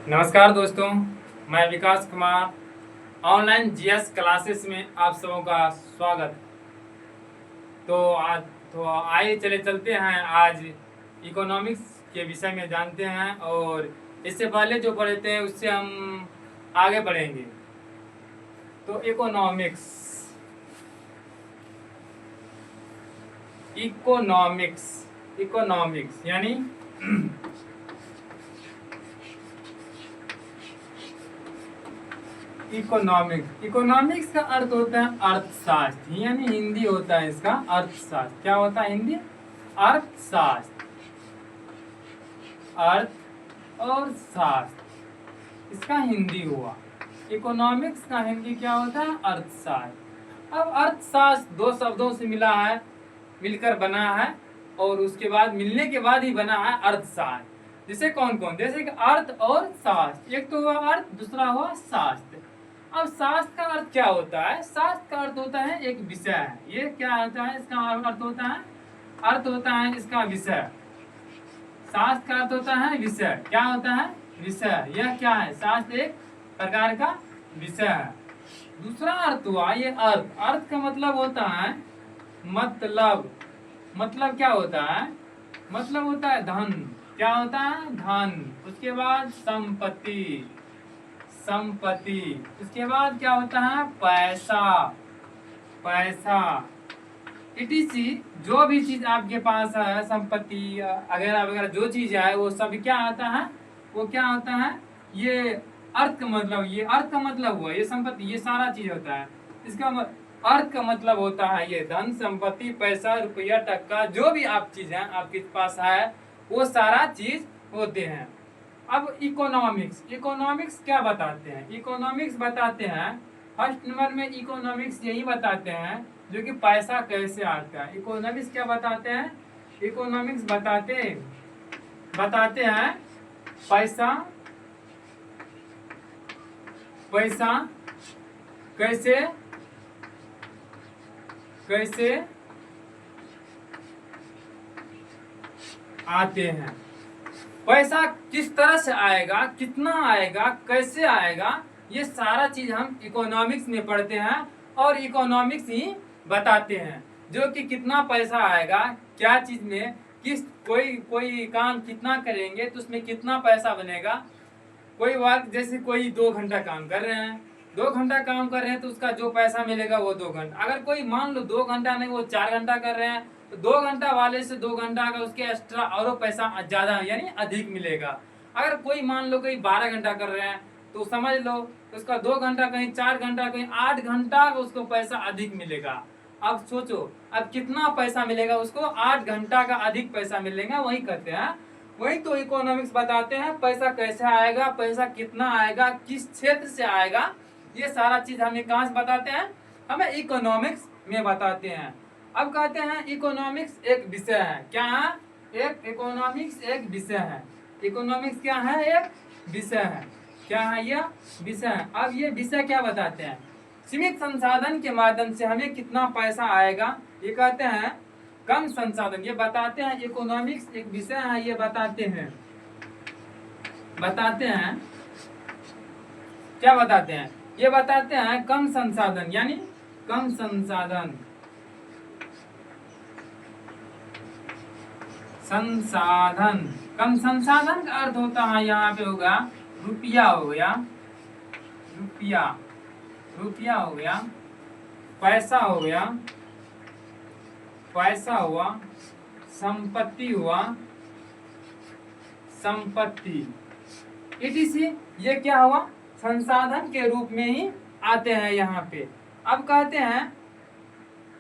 नमस्कार दोस्तों, मैं विकास कुमार। ऑनलाइन जीएस क्लासेस में आप सबों का स्वागत। तो आज आइए चलते हैं। आज इकोनॉमिक्स के विषय में जानते हैं और इससे पहले जो पढ़े थे उससे हम आगे बढ़ेंगे। तो इकोनॉमिक्स इकोनॉमिक्स इकोनॉमिक्स यानी इकोनॉमिक्स का अर्थ होता है अर्थशास्त्र, यानी हिंदी होता है इसका अर्थशास्त्र। क्या होता है हिंदी? अर्थशास्त्र। अर्थ और शास्त्र इसका हिंदी हुआ। इकोनॉमिक्स का हिंदी क्या होता है? अर्थशास्त्र। अब अर्थशास्त्र दो शब्दों से मिलकर बना है और उसके बाद मिलने के बाद ही बना है अर्थशास्त्र। जैसे कौन कौन? जैसे कि अर्थ और शास्त्र, एक तो हुआ अर्थ, दूसरा हुआ शास्त्र। अब शास्त्र का अर्थ क्या होता है? शास्त्र का अर्थ होता है एक विषय है। ये क्या होता है? इसका अर्थ होता है इसका विषय। शास्त्र का अर्थ होता है विषय। क्या होता है? विषय। यह क्या है? शास्त्र एक प्रकार का विषय है। दूसरा अर्थ हुआ ये अर्थ। अर्थ का मतलब होता है मतलब क्या होता है? मतलब होता है धन। क्या होता है? धन। उसके बाद संपत्ति। उसके बाद क्या होता है? पैसा। इटीसी जो भी चीज आपके पास है, संपत्ति वगैरह जो चीज है, वो सब क्या आता है? वो क्या होता है? ये अर्थ का मतलब, ये अर्थ का मतलब हुआ ये संपत्ति, ये सारा चीज होता है। इसका अर्थ का मतलब होता है ये धन, संपत्ति, पैसा, रुपया, टक्का, जो भी आप चीज है आपके पास है, वो सारा चीज होते हैं। अब इकोनॉमिक्स क्या बताते हैं? इकोनॉमिक्स बताते हैं, फर्स्ट नंबर में इकोनॉमिक्स यही बताते हैं जो कि पैसा कैसे आता है। इकोनॉमिक्स क्या बताते हैं? इकोनॉमिक्स बताते हैं पैसा कैसे आते हैं, पैसा किस तरह से आएगा, कितना आएगा, कैसे आएगा, ये सारा चीज हम इकोनॉमिक्स में पढ़ते हैं और इकोनॉमिक्स ही बताते हैं। जो कि कितना पैसा आएगा, क्या चीज में कोई काम कितना करेंगे तो उसमें कितना पैसा बनेगा। कोई वर्क, जैसे कोई 2 घंटा काम कर रहे हैं, 2 घंटा काम कर रहे हैं तो उसका जो पैसा मिलेगा वो 2 घंटा। अगर कोई मान लो 2 घंटा नहीं, वो 4 घंटा कर रहे हैं तो 2 घंटा वाले से 2 घंटा का उसके एक्स्ट्रा और पैसा ज्यादा यानी अधिक मिलेगा। अगर कोई मान लो कोई 12 घंटा कर रहे हैं तो समझ लो उसका 2 घंटा कहीं 4 घंटा कहीं 8 घंटा का उसको पैसा अधिक मिलेगा। अब सोचो अब कितना पैसा मिलेगा उसको? 8 घंटा का अधिक पैसा मिलेगा। वही कहते हैं, वही तो इकोनॉमिक्स बताते हैं पैसा कैसे आएगा, पैसा कितना आएगा, किस क्षेत्र से आएगा, ये सारा चीज हमें कहाँ से बताते हैं? हमें इकोनॉमिक्स में बताते हैं। अब कहते हैं इकोनॉमिक्स एक विषय है। क्या है? इकोनॉमिक्स एक विषय है। इकोनॉमिक्स क्या है? एक विषय है। क्या है? यह विषय है। अब ये विषय क्या बताते हैं? सीमित संसाधन के माध्यम से हमें कितना पैसा आएगा, ये कहते हैं कम संसाधन। ये बताते हैं इकोनॉमिक्स एक विषय है, ये बताते हैं क्या बताते हैं? ये बताते हैं कम संसाधन, यानी कम संसाधन कम संसाधन का अर्थ होता है यहाँ पे होगा रुपया हो गया, पैसा हो गया, हुआ, संपत्ति इटीसी। ये क्या हुआ? संसाधन के रूप में ही आते हैं यहाँ पे। अब कहते हैं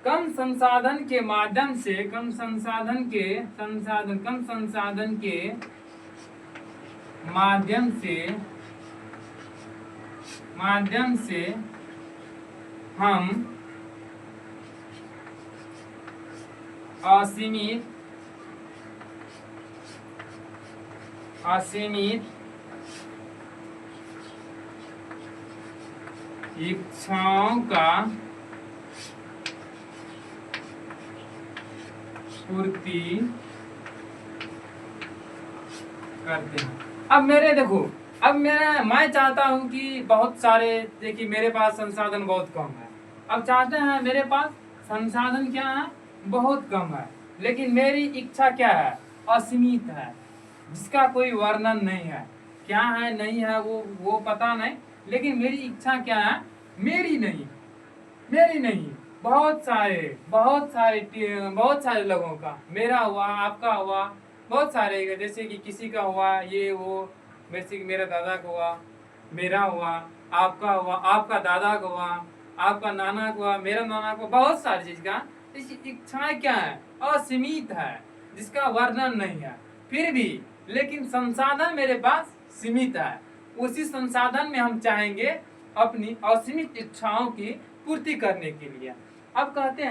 कम संसाधन के माध्यम से, कम संसाधन के माध्यम से हम असीमित इच्छाओं का पूर्ति करते हैं। अब अब मैं चाहता हूँ कि बहुत सारे, देखिए मेरे पास संसाधन बहुत कम है। अब चाहते हैं मेरे पास संसाधन क्या है, बहुत कम है, लेकिन मेरी इच्छा क्या है, असीमित है, जिसका कोई वर्णन नहीं है। क्या है नहीं है वो पता नहीं, लेकिन मेरी इच्छा क्या है, मेरी नहीं, मेरी नहीं, बहुत सारे लोगों का, मेरा हुआ, आपका हुआ, बहुत सारे का, जैसे कि किसी का हुआ ये वो, वैसे कि मेरा दादा का हुआ, मेरा हुआ, आपका हुआ, आपका दादा का हुआ, आपका नाना का हुआ, मेरा नाना का, बहुत सारी चीज का। इसकी इच्छाएं क्या है, असीमित है, जिसका वर्णन नहीं है। फिर भी लेकिन संसाधन मेरे पास सीमित है, उसी संसाधन में हम चाहेंगे अपनी असीमित इच्छाओं की पूर्ति करने के लिए। अब कहते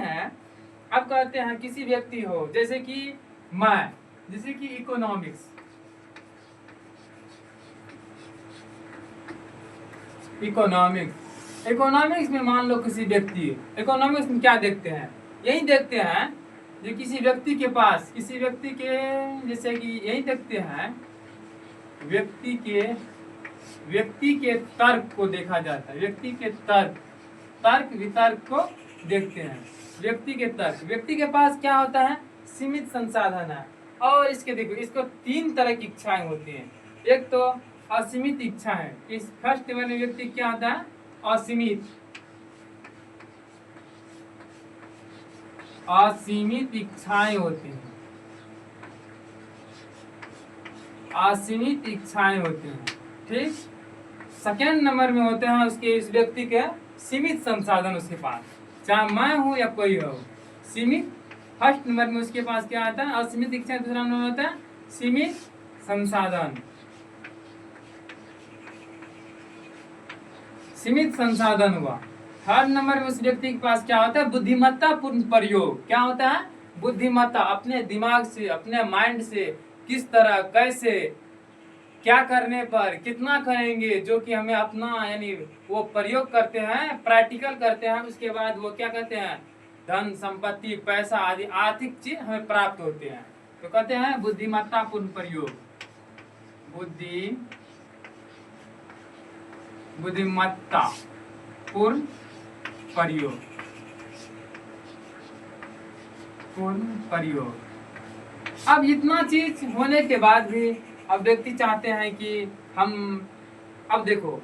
हैं किसी व्यक्ति हो, जैसे कि मैं, जैसे कि इकोनॉमिक्स इकोनॉमिक्स में मान लो किसी व्यक्ति, इकोनॉमिक्स में क्या देखते हैं, यही देखते हैं जो किसी व्यक्ति के पास, किसी व्यक्ति के, जैसे कि यही देखते हैं व्यक्ति के तर्क को देखा जाता है, व्यक्ति के तर्क वितर्क को देखते हैं। व्यक्ति के तर्क, व्यक्ति के पास क्या होता है, सीमित संसाधन है। और इसके देखो, इसको 3 तरह की इच्छाएं होती हैं। एक तो असीमित इच्छा है, इस फर्स्ट वाले व्यक्ति क्या होता है, असीमित इच्छाएं होती हैं, असीमित इच्छाएं होती हैं, ठीक। सेकेंड नंबर में होते हैं उसके, इस व्यक्ति के सीमित संसाधन उसके पास, चाहे मैं हूं या कोई हो, सीमित। फर्स्ट नंबर में उसके पास क्या आता है, असीमित इच्छा। दूसरा नंबर होता है सीमित संसाधन, सीमित संसाधन हुआ। थर्ड नंबर में उस व्यक्ति के पास क्या होता है, बुद्धिमत्ता पूर्ण प्रयोग। क्या होता है, बुद्धिमत्ता, अपने दिमाग से, अपने माइंड से किस तरह, कैसे, क्या करने पर कितना करेंगे, जो कि हमें अपना यानी वो प्रयोग करते हैं, प्रैक्टिकल करते हैं, उसके बाद वो क्या कहते हैं, धन संपत्ति पैसा आदि आर्थिक चीज हमें प्राप्त होते हैं, तो कहते हैं बुद्धिमत्ता पूर्ण प्रयोग। बुद्धिमत्ता पूर्ण प्रयोग। अब इतना चीज होने के बाद भी अब व्यक्ति चाहते हैं कि हम, अब देखो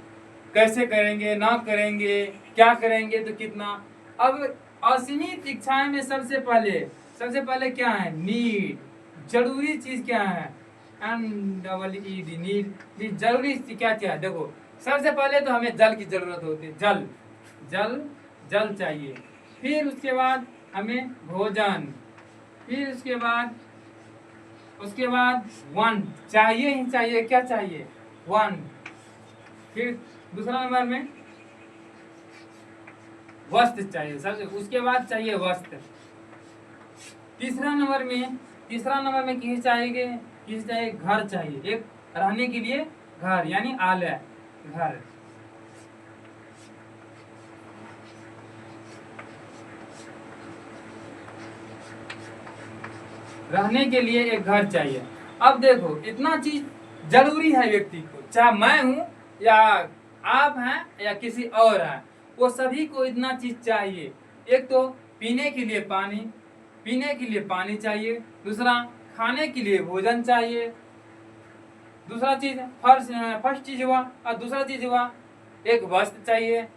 कैसे करेंगे, ना करेंगे, क्या करेंगे तो कितना। अब असीमित इच्छाएं में सबसे पहले क्या है, नीड, जरूरी चीज क्या है, NEED, नीड, जरूरी क्या क्या है। देखो सबसे पहले तो हमें जल की जरूरत होती है, जल चाहिए। फिर उसके बाद हमें भोजन, फिर उसके बाद वन चाहिए ही चाहिए, क्या चाहिए, वन। फिर दूसरा नंबर में वस्त्र चाहिए, सबसे उसके बाद चाहिए वस्त्र। तीसरा नंबर में किसी चाहिए घर चाहिए, एक रहने के लिए घर, यानी आलय, घर। रहने के लिए एक घर चाहिए। अब देखो इतना चीज जरूरी है व्यक्ति को, चाहे मैं हूं या आप हैं या किसी और है, वो सभी को इतना चीज चाहिए। एक तो पीने के लिए पानी चाहिए, दूसरा खाने के लिए भोजन चाहिए, दूसरा चीज फर्स्ट चीज हुआ, और दूसरा चीज हुआ एक वस्त्र चाहिए,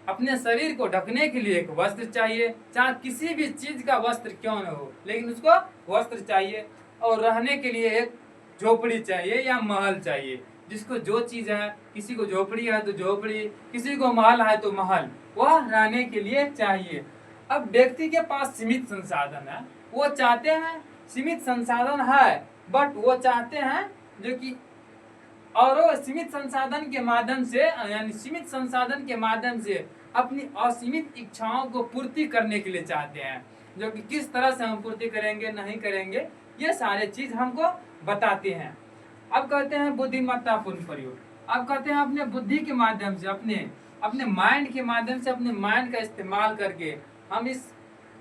अपने शरीर को ढकने के लिए एक वस्त्र चाहिए, चाहे किसी भी चीज का वस्त्र क्यों न हो, लेकिन उसको वस्त्र चाहिए। और रहने के लिए एक झोपड़ी चाहिए या महल चाहिए, जिसको जो चीज है, किसी को झोपड़ी है तो झोपड़ी, किसी को महल है तो महल, वह रहने के लिए चाहिए। अब व्यक्ति के पास सीमित संसाधन है, वो चाहते हैं, सीमित संसाधन है, बट वो चाहते हैं जो कि, और वो सीमित संसाधन के माध्यम से, यानी सीमित संसाधन के माध्यम से अपनी असीमित इच्छाओं को पूर्ति करने के लिए चाहते हैं, जो कि किस तरह से हम पूर्ति करेंगे, नहीं करेंगे, ये सारे चीज हमको बताते हैं। अब कहते हैं बुद्धिमत्ता पूर्ण प्रयोग। अब कहते हैं अपने बुद्धि के माध्यम से, अपने माइंड के माध्यम से, अपने माइंड का इस्तेमाल करके हम इस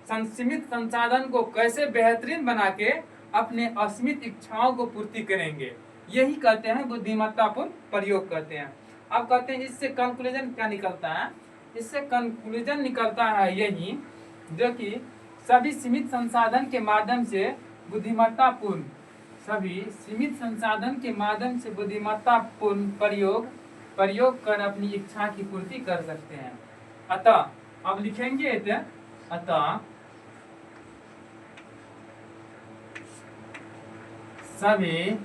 सीमित संसाधन को कैसे बेहतरीन बना के अपने असीमित इच्छाओं को पूर्ति करेंगे, यही कहते हैं बुद्धिमत्तापूर्ण प्रयोग कहते हैं। अब कहते हैं इससे कंक्लूजन क्या निकलता है, इससे कंक्लूजन निकलता है यही, जो कि सभी सीमित संसाधन के माध्यम से बुद्धिमत्तापूर्ण, सभी सीमित संसाधन के माध्यम से बुद्धिमत्तापूर्ण प्रयोग कर अपनी इच्छा की पूर्ति कर सकते हैं। अतः अब लिखेंगे अतः सभी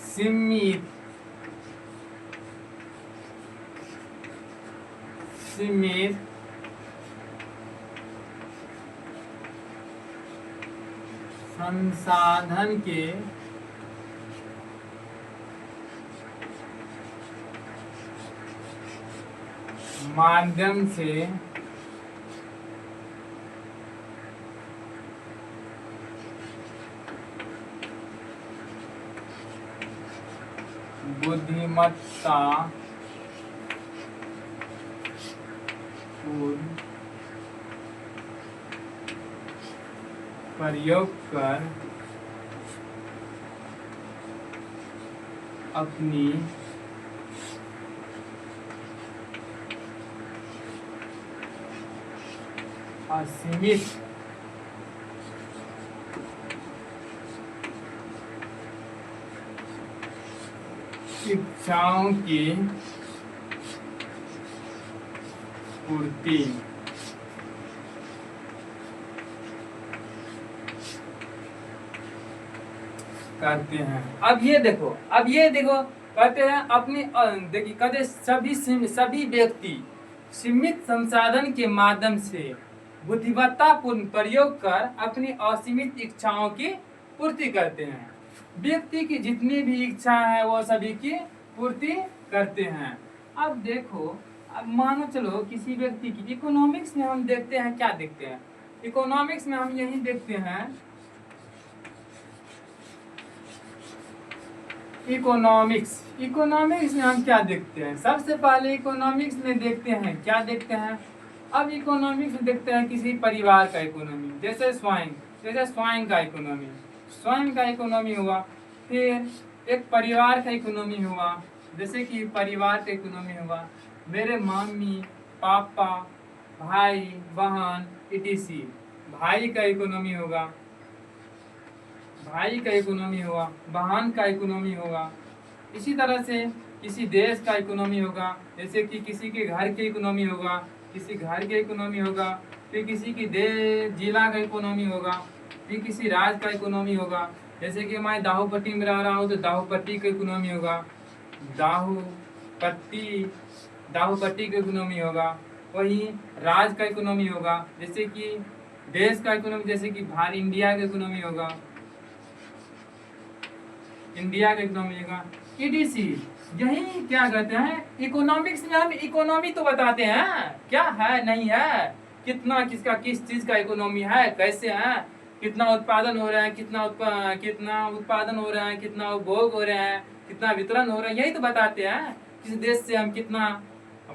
सीमित संसाधन के माध्यम से बुद्धिमत्ता प्रयोग कर अपनी असीमित इच्छाओं की पूर्ति करते हैं। अब ये देखो कहते हैं अपनी देखिए कहते सभी व्यक्ति सीमित संसाधन के माध्यम से बुद्धिमत्तापूर्ण प्रयोग कर अपनी असीमित इच्छाओं की पूर्ति करते हैं। व्यक्ति की जितनी भी इच्छा है वो सभी की पूर्ति करते हैं। अब देखो, अब मानो चलो किसी व्यक्ति की, इकोनॉमिक्स में हम देखते हैं, क्या देखते हैं इकोनॉमिक्स में हम यही देखते हैं, इकोनॉमिक्स में हम क्या देखते हैं, सबसे पहले इकोनॉमिक्स में देखते हैं क्या देखते हैं। अब इकोनॉमिक्स में देखते हैं किसी परिवार का इकोनॉमी, जैसे स्वयं का इकोनॉमी हुआ, फिर एक परिवार का इकोनॉमी हुआ, जैसे कि परिवार का इकोनॉमी हुआ मेरे मम्मी पापा भाई बहन etc। भाई का इकोनॉमी होगा, बहन का इकोनॉमी होगा। इसी तरह से किसी देश का इकोनॉमी होगा, जैसे कि किसी के घर के इकोनॉमी होगा, फिर किसी की जिला का इकोनॉमी होगा, फिर किसी राज्य का इकोनॉमी होगा। जैसे कि मैं दाहूपट्टी में रह रहा हूँ तो दाहूपट्टी का इकोनॉमी होगा, दाहूपट्टी का इकोनॉमी होगा। वहीं राज्य का इकोनॉमी होगा, जैसे कि देश का इकोनॉमी, जैसे कि इंडिया का इकोनॉमी होगा, etc। यही क्या कहते हैं इकोनॉमिक्स में हम इकोनॉमी तो बताते हैं क्या है नहीं है, कितना किसका किस चीज का इकोनॉमी है, कैसे है, कितना उत्पादन हो रहा है, कितना उत्पादन हो रहा है, कितना उपभोग हो रहा है, कितना वितरण हो रहा है, यही तो बताते हैं। किस देश से हम कितना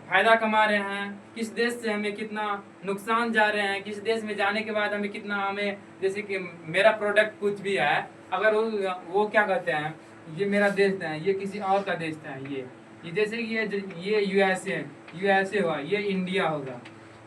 फायदा कमा रहे हैं, किस देश से हमें कितना नुकसान जा रहे हैं, किस देश में जाने के बाद हमें कितना, हमें जैसे कि मेरा प्रोडक्ट कुछ भी है, अगर वो क्या कहते हैं ये मेरा देश है, ये किसी और का देश है, ये जैसे कि ये यूएसए हुआ, ये इंडिया होगा,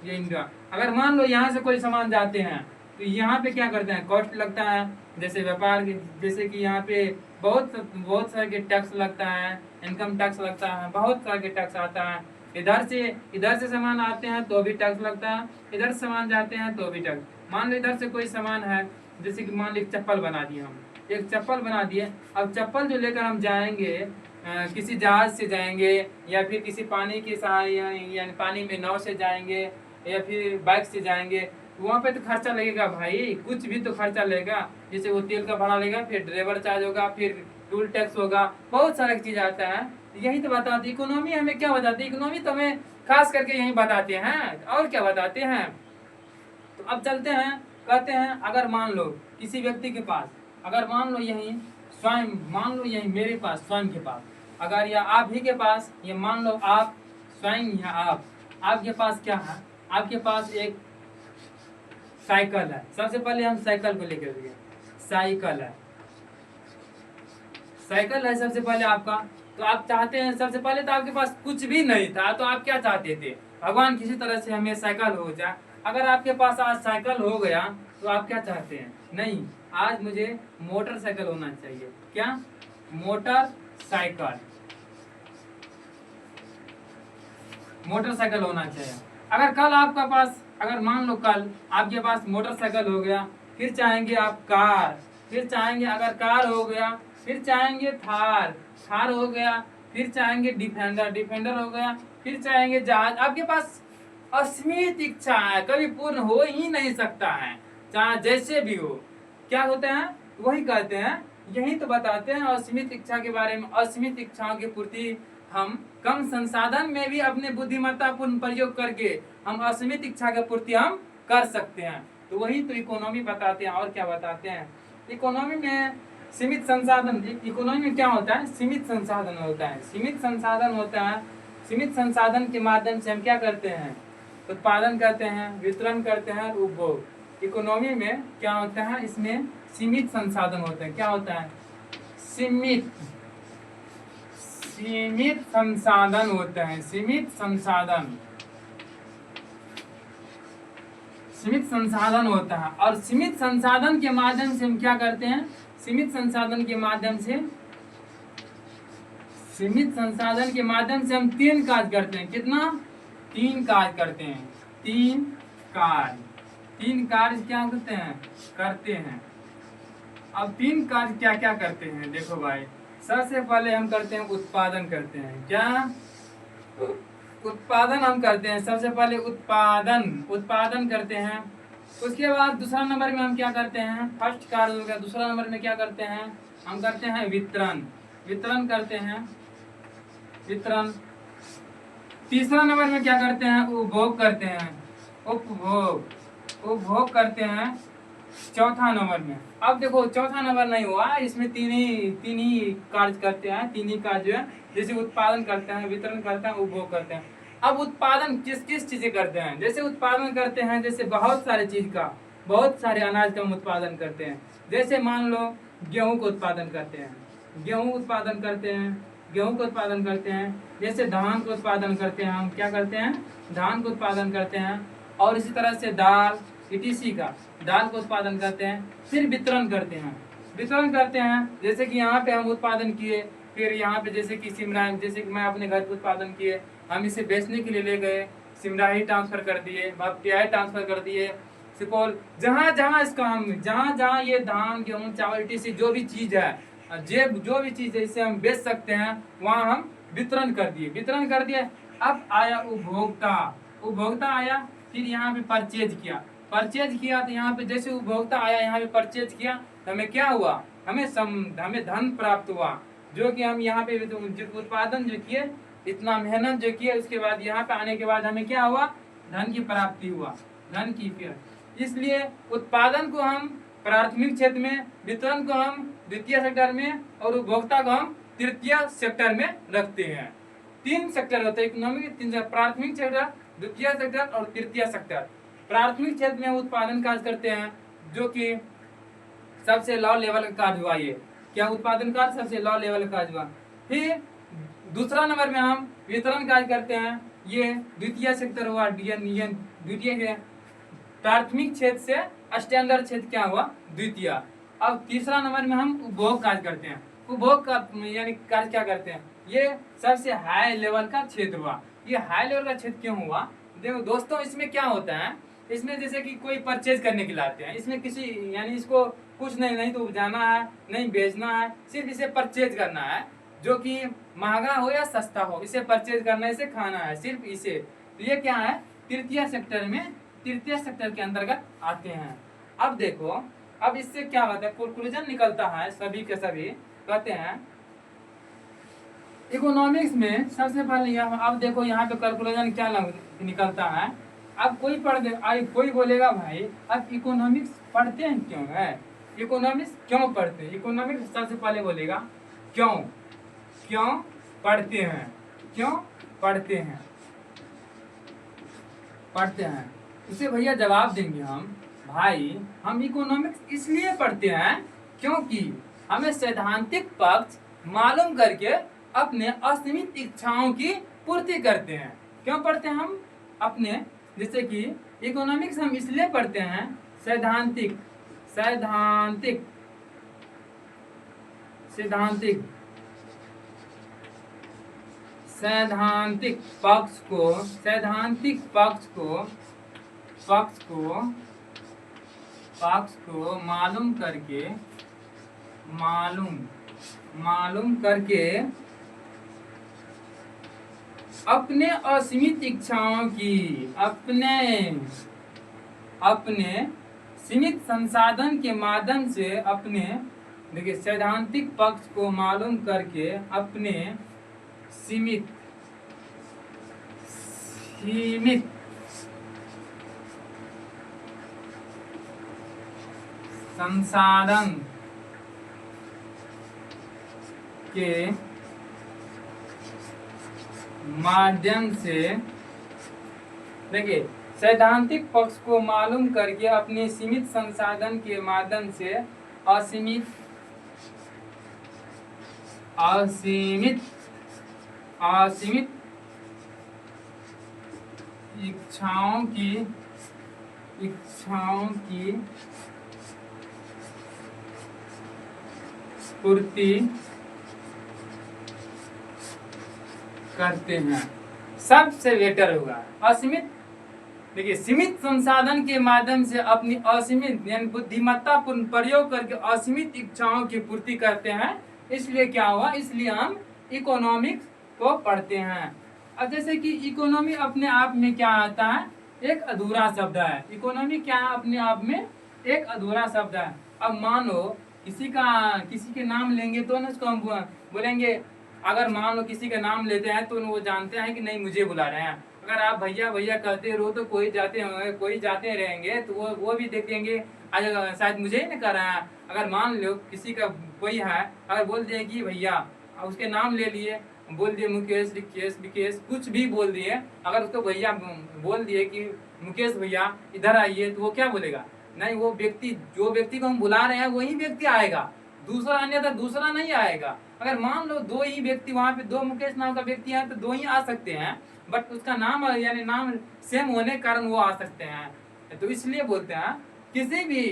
ये इंडिया। अगर मान लो यहाँ से कोई सामान जाते हैं तो यहाँ पे क्या करते हैं, कॉस्ट लगता है, जैसे व्यापार, जैसे कि यहाँ पे बहुत सारे के टैक्स लगता है, इनकम टैक्स लगता है, बहुत सारे के टैक्स आता है। इधर से सामान आते हैं तो भी टैक्स लगता है, इधर से सामान जाते हैं तो भी टैक्स। मान लो इधर से कोई सामान है, जैसे कि मान लो एक चप्पल बना दिए हम, अब चप्पल जो लेकर हम जाएंगे, किसी जहाज से जाएंगे या फिर किसी पानी के यानी पानी में नाव से जाएंगे या फिर बाइक से जाएंगे, वहाँ पे तो खर्चा लगेगा भाई, कुछ भी तो खर्चा लगेगा, जैसे वो तेल का भाड़ा लगेगा, फिर ड्राइवर चार्ज होगा, फिर टूल टैक्स होगा, बहुत सारा चीज आता है। यही तो बताते इकोनॉमी हमें क्या बताती है, इकोनॉमी तो हमें खास करके यही बताते हैं, और क्या बताते हैं। तो अब चलते हैं, कहते हैं अगर मान लो किसी व्यक्ति के पास, अगर मान लो यही मेरे पास स्वयं के पास, अगर या आप ही के पास, ये मान लो आप स्वयं या आपके पास क्या है, आपके पास एक साइकिल है। सबसे पहले हम साइकिल को लेकर गए, साइकिल है, साइकिल है सबसे पहले आपका, तो आप चाहते हैं, सबसे पहले तो आपके पास कुछ भी नहीं था, तो आप क्या चाहते थे, भगवान किसी तरह से हमें साइकिल हो जाए। अगर आपके पास आज साइकिल हो गया तो आप क्या चाहते हैं, नहीं आज मुझे मोटरसाइकिल होना चाहिए। क्या, मोटरसाइकिल, मोटरसाइकिल होना चाहिए। अगर कल आपका पास, अगर मान लो कल आपके पास मोटरसाइकिल हो गया, फिर चाहेंगे आप कार, फिर चाहेंगे, अगर कार हो गया फिर चाहेंगे थार, थार हो गया, फिर चाहेंगे डिफेंडर, डिफेंडर हो गया, फिर चाहेंगे जहाज। आपके पास असीमित इच्छा है, कभी पूर्ण हो ही नहीं सकता है, चाहे जैसे भी हो। क्या होते हैं, वही कहते हैं, यही तो बताते हैं असीमित इच्छा के बारे में। असीमित इच्छाओं की पूर्ति हम कम संसाधन में भी अपने बुद्धिमत्ता पूर्ण प्रयोग करके हम असीमित इच्छा की पूर्ति हम कर सकते हैं। तो वही तो इकोनॉमी बताते हैं। और क्या बताते हैं, इकोनॉमी में सीमित संसाधन, इकोनॉमी में क्या होता है, सीमित संसाधन होता है, सीमित संसाधन होता है। सीमित संसाधन के माध्यम से हम क्या करते हैं, उत्पादन करते हैं, वितरण करते हैं, उपभोग। इकोनॉमी में क्या होता है, इसमें सीमित संसाधन होते हैं। क्या होता है, सीमित, सीमित संसाधन होते हैं, सीमित संसाधन, सीमित संसाधन होता है। और सीमित संसाधन के माध्यम से हम क्या करते हैं, सीमित संसाधन के माध्यम से, सीमित संसाधन के माध्यम से हम 3 कार्य करते हैं। कितना, 3 कार्य करते हैं, 3 कार्य, 3 कार्य क्या करते हैं, करते हैं। अब 3 कार्य क्या क्या करते हैं, देखो भाई, सबसे पहले हम करते हैं उत्पादन करते हैं। क्या, उत्पादन हम करते हैं, सबसे पहले उत्पादन, उत्पादन करते हैं। उसके बाद दूसरा नंबर में हम क्या करते हैं, फर्स्ट कार्य हो गया। दूसरा नंबर में क्या करते हैं, हम करते हैं वितरण, वितरण करते हैं, वितरण। तीसरा नंबर में क्या करते हैं, उपभोग करते हैं, उपभोग, उपभोग करते हैं। चौथा नंबर में, अब देखो चौथा नंबर नहीं हुआ, इसमें तीन ही कार्य करते हैं, 3 ही कार्य है। जैसे उत्पादन करते हैं, वितरण करते हैं, उपभोग करते हैं। अब उत्पादन किस किस चीजें करते हैं, जैसे उत्पादन करते हैं, जैसे बहुत सारे चीज का, बहुत सारे अनाज का हम उत्पादन करते हैं। जैसे मान लो गेहूं का उत्पादन करते हैं, गेहूं उत्पादन करते हैं, गेहूं का उत्पादन करते हैं। जैसे धान का उत्पादन करते हैं, हम क्या करते हैं, धान का उत्पादन करते हैं। और इसी तरह से दाल, इटीसी का, दाल का उत्पादन करते हैं। फिर वितरण करते हैं, वितरण करते हैं। जैसे कि यहाँ पे हम उत्पादन किए, फिर यहाँ पे जैसे कि सिमरा, जैसे कि मैं अपने घर पे उत्पादन किए, हम इसे बेचने के लिए ले गए, सिमराही ट्रांसफर कर दिए, भपटियाही ट्रांसफर कर दिए, सुपौल, जहाँ जहाँ इसका हम, जहाँ जहाँ ये धान, गेहूँ, चावल, इटीसी जो भी चीज है, जो भी चीज है इसे हम बेच सकते हैं, वहाँ हम वितरण कर दिए, वितरण कर दिए। अब आया उपभोक्ता, उपभोक्ता आया, फिर यहाँ पे परचेज किया, परचेज किया। तो यहाँ पे जैसे उपभोक्ता आया, यहाँ पे परचेज किया, तो हमें क्या हुआ, हमें धन प्राप्त हुआ, जो कि हम यहाँ पे उत्पादन जो किए, इतना मेहनत जो किए, उसके बाद यहाँ पे आने के बाद हमें क्या हुआ, धन की प्राप्ति हुआ, धन की। फिर इसलिए उत्पादन को हम प्राथमिक क्षेत्र में, वितरण को हम द्वितीय सेक्टर में, और उपभोक्ता को हम तृतीय सेक्टर में रखते हैं। 3 सेक्टर होते हैं इकोनॉमी के, 3, प्राथमिक सेक्टर, द्वितीय सेक्टर और तृतीय सेक्टर। प्राथमिक क्षेत्र में उत्पादन कार्य करते हैं, जो कि सबसे लो लेवल का कार्य हुआ। ये क्या, उत्पादन कार्य सबसे लो लेवल का कार्य हुआ। फिर दूसरा नंबर में हम वितरण कार्य करते हैं, ये द्वितीय सेक्टर हुआ, द्वितीय है। प्राथमिक क्षेत्र से स्टैंडर्ड क्षेत्र क्या हुआ, द्वितीय। अब तीसरा नंबर में हम उपभोग कार्य करते हैं। उपभोग का यानी कार्य क्या करते हैं, ये सबसे हाई लेवल का क्षेत्र हुआ। ये हाई लेवल का क्षेत्र क्यों हुआ, देखो दोस्तों, इसमें क्या होता है, इसमें जैसे कि कोई परचेज करने के लिए आते हैं, इसमें किसी, यानी इसको कुछ नहीं तो उपजाना है, नहीं बेचना है, सिर्फ इसे परचेज करना है, जो कि महंगा हो या सस्ता हो, इसे परचेज करना है, इसे खाना है, सिर्फ इसे। तो ये क्या है, तृतीय सेक्टर में, तृतीय सेक्टर के अंतर्गत आते हैं। अब देखो, अब इससे क्या होता है, कंक्लूजन निकलता है सभी के सभी, कहते हैं इकोनॉमिक्स में सबसे पहले यहाँ, अब देखो यहाँ पे कैलकुलेशन क्या निकलता है। अब कोई पढ़ दे, कोई बोलेगा भाई अब इकोनॉमिक्स पढ़ते हैं क्यों है, इकोनॉमिक्स क्यों पढ़ते हैं, इकोनॉमिक्स सबसे पहले बोलेगा क्यों, क्यों पढ़ते हैं, क्यों पढ़ते हैं, पढ़ते हैं। इसे भैया जवाब देंगे हम, भाई हम इकोनॉमिक्स इसलिए पढ़ते हैं क्योंकि हमें सैद्धांतिक पक्ष, मालूम करके अपने असीमित इच्छाओं की पूर्ति करते हैं। क्यों पढ़ते हैं हम अपने, जैसे कि इकोनॉमिक्स हम इसलिए पढ़ते हैं, सैद्धांतिक सैद्धांतिक सैद्धांतिक सैद्धांतिक पक्ष को मालूम करके अपने असीमित इच्छाओं की, अपने सीमित संसाधन के माध्यम से अपने, देखिए सैद्धांतिक पक्ष को मालूम करके अपने सीमित संसाधन के माध्यम से, देखिए सैद्धांतिक पक्ष को मालूम करके अपने सीमित संसाधन के माध्यम से असीमित इच्छाओं की पूर्ति करते हैं। सबसे बेटर होगा असीमित, देखिए सीमित संसाधन के माध्यम से अपनी असीमित यानी बुद्धिमत्ता पूर्ण प्रयोग करके असीमित इच्छाओं की पूर्ति करते हैं। इसलिए क्या हुआ, इसलिए हम इकोनॉमिक्स को पढ़ते हैं। अब जैसे कि इकोनॉमी अपने आप में क्या आता है, एक अधूरा शब्द है। इकोनॉमी क्या है, अपने आप में एक अधूरा शब्द है। अब मान लो किसी के नाम लेंगे तो ना उसको हम बोलेंगे, अगर मान लो किसी का नाम लेते हैं तो वो जानते हैं कि नहीं मुझे बुला रहे हैं। अगर आप भैया भैया कहते रहो तो कोई जाते रहेंगे तो वो भी देखेंगे आज शायद मुझे ही नहीं कर रहा है। अगर मान लो किसी का कोई है, अगर बोल दिए कि भैया, उसके नाम ले लिए, बोल दिए मुकेश, विकेश कुछ भी बोल दिए, अगर उसको भैया बोल दिए कि मुकेश भैया इधर आइए, तो वो क्या बोलेगा, नहीं वो व्यक्ति, जो व्यक्ति को हम बुला रहे हैं वही व्यक्ति आएगा, दूसरा अन्यथा दूसरा नहीं आएगा। अगर मान लो दो ही व्यक्ति वहाँ पे, दो मुकेश नाम का व्यक्ति है तो दो ही आ सकते हैं, बट उसका नाम यानी नाम सेम होने के कारण वो आ सकते हैं। तो इसलिए बोलते हैं किसी भी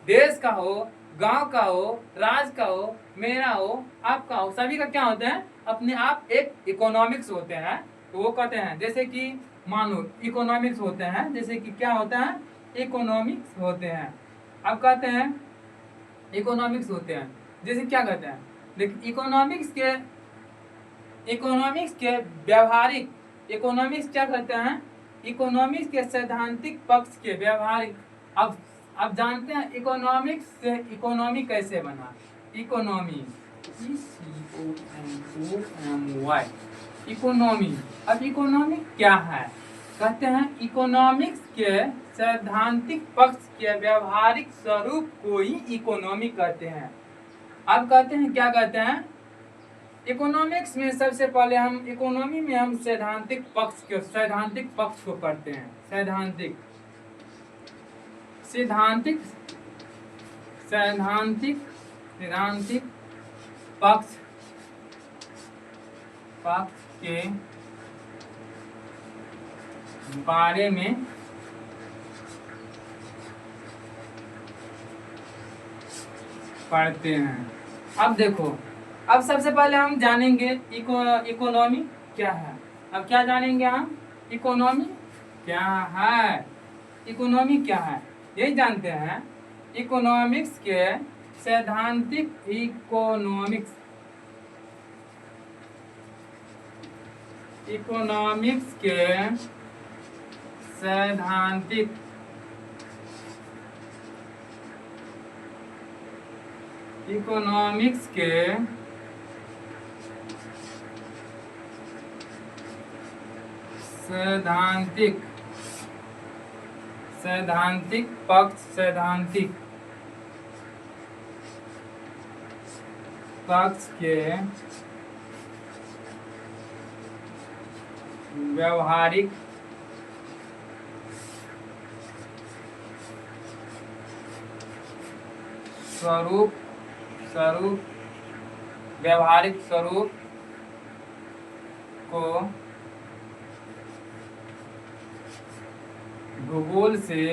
देश का हो, गांव का हो, राज्य का हो, मेरा हो, आपका हो, सभी का क्या होता है, अपने आप एक इकोनॉमिक्स होते हैं। तो वो कहते हैं जैसे कि मानो इकोनॉमिक्स होते हैं, जैसे कि क्या होता है, इकोनॉमिक्स होते हैं। अब कहते हैं इकोनॉमिक्स होते हैं, जैसे क्या कहते हैं, देखिए इकोनॉमिक्स के व्यावहारिक, इकोनॉमिक्स क्या कहते हैं, इकोनॉमिक्स के सैद्धांतिक पक्ष के व्यावहारिक। अब जानते हैं इकोनॉमिक्स से इकोनॉमी कैसे बना, इकोनॉमी ECONOMY, इकोनॉमी। अब इकोनॉमी क्या है, कहते हैं इकोनॉमिक्स के सैद्धांतिक पक्ष के व्यावहारिक स्वरूप को ही इकोनॉमी कहते हैं। अब कहते हैं क्या कहते हैं, इकोनॉमिक्स में सबसे पहले हम इकोनॉमी में हम सैद्धांतिक पक्ष को पढ़ते हैं। सैद्धांतिक पक्ष के बारे में पढ़ते हैं। अब देखो, अब सबसे पहले हम जानेंगे इकोनॉमी क्या है। अब क्या जानेंगे हम, इकोनॉमी क्या है, इकोनॉमी क्या है यही जानते हैं। इकोनॉमिक्स के सैद्धांतिक इकोनॉमिक्स के सैद्धांतिक इकोनॉमिक्स के सैद्धांतिक पक्ष के व्यावहारिक स्वरूप व्यवहारिक स्वरूप को भूगोल से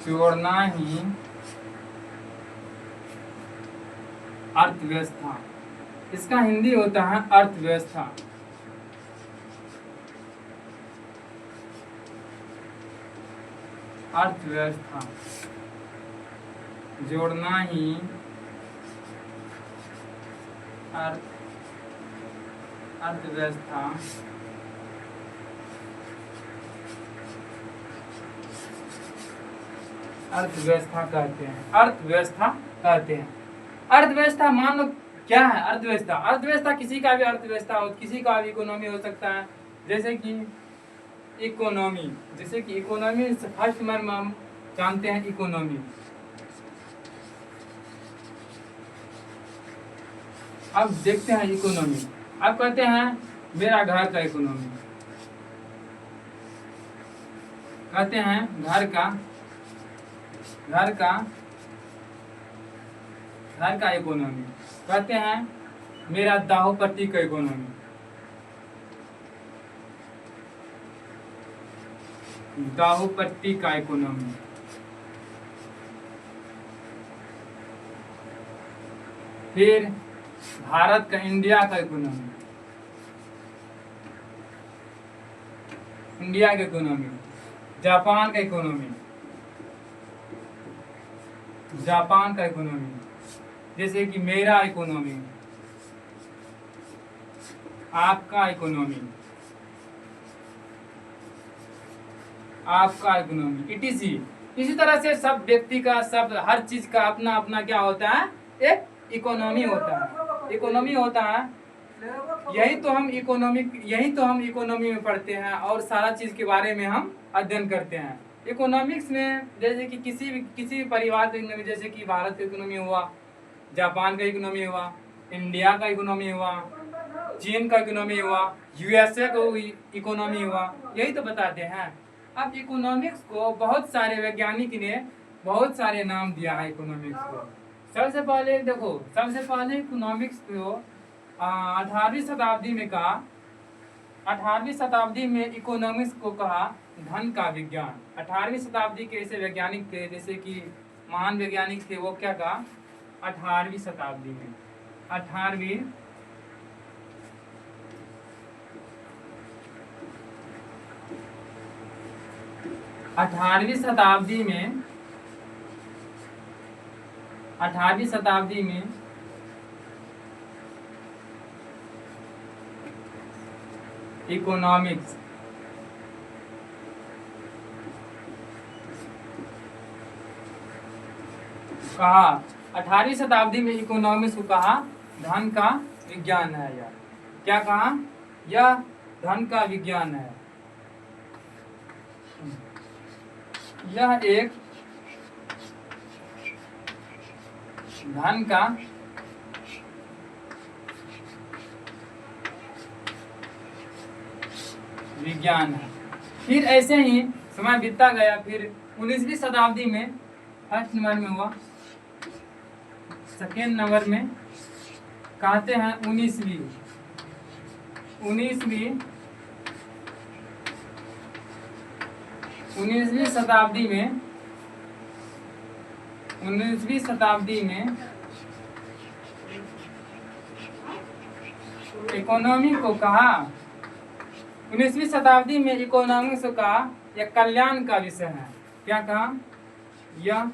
जोड़ना ही अर्थव्यवस्था, इसका हिंदी होता है अर्थव्यवस्था। अर्थव्यवस्था जोड़ना ही अर्थव्यवस्था अर्थव्यवस्था कहते हैं। अर्थव्यवस्था कहते हैं। अर्थव्यवस्था मान लो क्या है अर्थव्यवस्था? अर्थव्यवस्था किसी का भी अर्थव्यवस्था हो, किसी का भी इकोनॉमी हो सकता है। जैसे कि इकोनॉमी, जैसे कि इकोनॉमी फर्स्ट में हम जानते हैं इकोनॉमी। अब देखते हैं इकोनॉमी। अब कहते हैं मेरा घर का इकोनॉमी, कहते हैं घर का इकोनॉमी, कहते हैं मेरा दाहूपट्टी का इकोनॉमी, दाहूपट्टी का इकोनॉमी। फिर भारत का, इंडिया का इकोनॉमी, इंडिया का इकोनॉमी। जापान का इकोनॉमी, जापान का इकोनॉमी। जैसे कि मेरा इकोनॉमी, आपका इकोनॉमी, आपका इकोनॉमी, इटीसी। इसी तरह से सब व्यक्ति का, सब हर चीज का अपना अपना क्या होता है, एक इकोनॉमी होता है। इकोनॉमी होता है, यही तो हम इकोनॉमी में पढ़ते हैं और सारा चीज के बारे में हम अध्ययन करते हैं। इकोनॉमिक्स में जैसे कि किसी भी परिवार का इकोनॉमी, जैसे कि भारत का इकोनॉमी हुआ, जापान का इकोनॉमी हुआ, इंडिया का इकोनॉमी हुआ, चीन का इकोनॉमी हुआ, यूएसए का इकोनॉमी हुआ, यही तो बताते हैं। अब इकोनॉमिक्स को बहुत सारे वैज्ञानिक ने बहुत सारे नाम दिया है इकोनॉमिक्स को। सबसे पहले देखो, सबसे पहले इकोनॉमिक्स को 18वीं शताब्दी में कहा, 18वीं शताब्दी में इकोनॉमिक्स को कहा धन का विज्ञान। 18वीं शताब्दी के ऐसे वैज्ञानिक थे, जैसे कि महान वैज्ञानिक थे, वो क्या कहा 18वीं शताब्दी में, 18वीं शताब्दी में इकोनॉमिक्स कहा, 18वीं शताब्दी में इकोनॉमिक्स को कहा धन का विज्ञान है। यार क्या कहा, यह धन का विज्ञान है, यह एक धन का विज्ञान है। फिर ऐसे ही समय बीतता गया, फिर 19वीं शताब्दी में फर्स्ट नंबर में हुआ, सेकेंड नंबर में कहते हैं 19वीं शताब्दी में इकोनॉमी को कहा, 19वीं शताब्दी में इकोनॉमिक्स का यह कल्याण का विषय है। क्या कहा, यह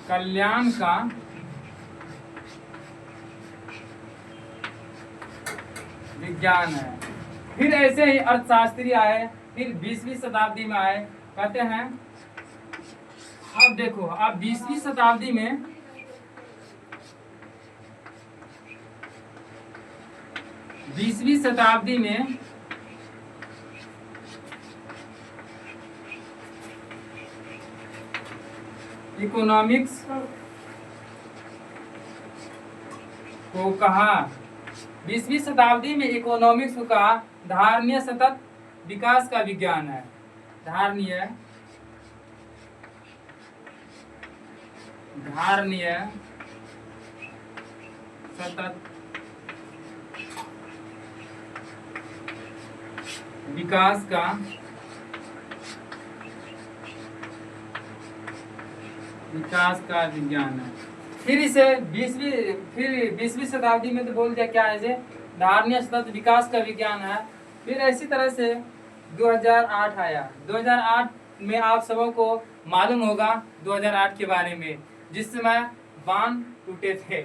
कल्याण का विज्ञान है। फिर ऐसे ही अर्थशास्त्री आए, फिर 20वीं शताब्दी में आए, कहते हैं अब देखो, अब 20वीं शताब्दी में इकोनॉमिक्स को कहा 20वीं शताब्दी में इकोनॉमिक्स को कहा धारणीय सतत विकास का विज्ञान है। धारणीय सतत विकास का विज्ञान है। फिर इसे 20वीं शताब्दी में तो बोल दिया क्या है, इसे धारणीय सतत विकास का विज्ञान है। फिर इसी तरह से 2008 आया। 2008 में आप सबों को मालूम होगा 2008 के बारे में, जिस समय बांध टूटे थे।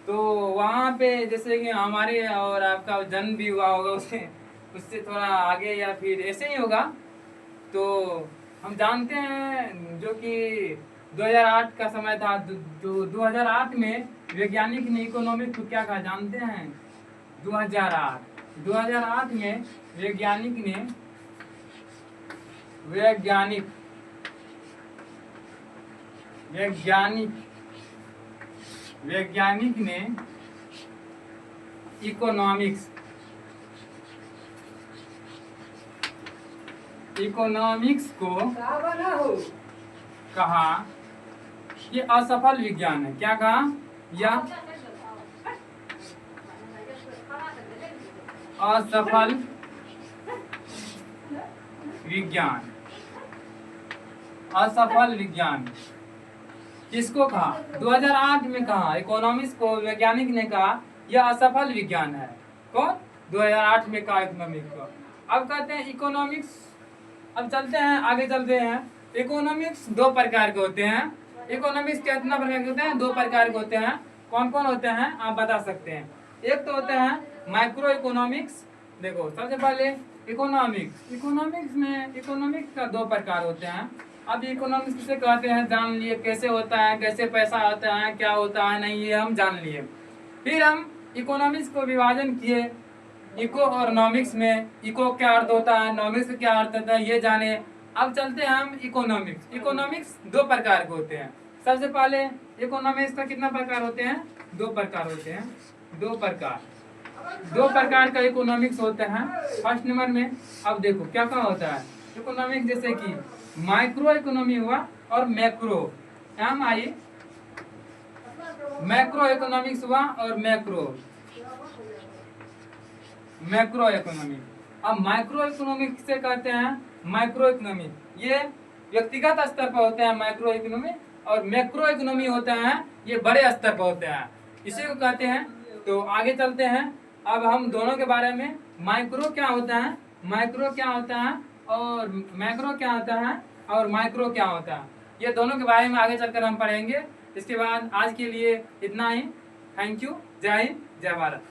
तो वहाँ पे जैसे कि हमारे और आपका जन्म भी हुआ होगा उससे थोड़ा आगे या फिर ऐसे ही होगा। तो हम जानते हैं जो कि 2008 का समय था। 2008 में वैज्ञानिक ने इकोनॉमिक्स को क्या कहा जानते हैं? 2008 में वैज्ञानिक ने इकोनॉमिक्स को कहा ये असफल विज्ञान है। क्या कहा? यह असफल विज्ञान किसको कहा? 2008 में कहा इकोनॉमिक्स को वैज्ञानिक ने कहा यह असफल विज्ञान है। कौन? 2008 में कहा इकोनॉमिक्स को। अब कहते हैं इकोनॉमिक्स, अब चलते हैं आगे चलते हैं। इकोनॉमिक्स दो प्रकार के होते हैं। इकोनॉमिक्स कितना प्रकार के होते हैं? दो प्रकार के होते हैं। कौन कौन होते हैं आप बता सकते हैं? एक तो होते हैं माइक्रो इकोनॉमिक्स। देखो सबसे पहले इकोनॉमिक्स का दो प्रकार होते हैं। अब इकोनॉमिक्स किसे कहते हैं जान लिए, कैसे होता है, कैसे पैसा आता है, क्या होता है नहीं, ये हम जान लिए। फिर हम इकोनॉमिक्स को विभाजन किए इको और नॉमिक्स में। इको क्या अर्थ होता है, नॉमिक्स क्या अर्थ होता है, ये जाने। अब चलते हैं हम इकोनॉमिक्स दो प्रकार के होते हैं। सबसे पहले इकोनॉमिक्स का कितना प्रकार होते हैं? दो प्रकार होते हैं। दो प्रकार का इकोनॉमिक्स होता है। फर्स्ट नंबर में अब देखो क्या क्या होता है इकोनॉमिक्स, जैसे कि माइक्रो इकोनॉमी हुआ और मैक्रो। मैक्रो इकोनॉमिक्स हुआ और मैक्रो इकोनॉमी। अब माइक्रो इकोनॉमी किसे कहते हैं? माइक्रो इकोनॉमी ये व्यक्तिगत स्तर पर होते हैं माइक्रो इकोनॉमी, और मैक्रो इकोनॉमी होते हैं ये बड़े स्तर पर होते हैं, इसी को कहते हैं। तो आगे चलते हैं। अब हम दोनों के बारे में, माइक्रो क्या होता है, मैक्रो क्या होता है, और माइक्रो क्या होता है, ये दोनों के बारे में आगे चलकर हम पढ़ेंगे। इसके बाद आज के लिए इतना ही। Thank you. जय हिंद, जय भारत।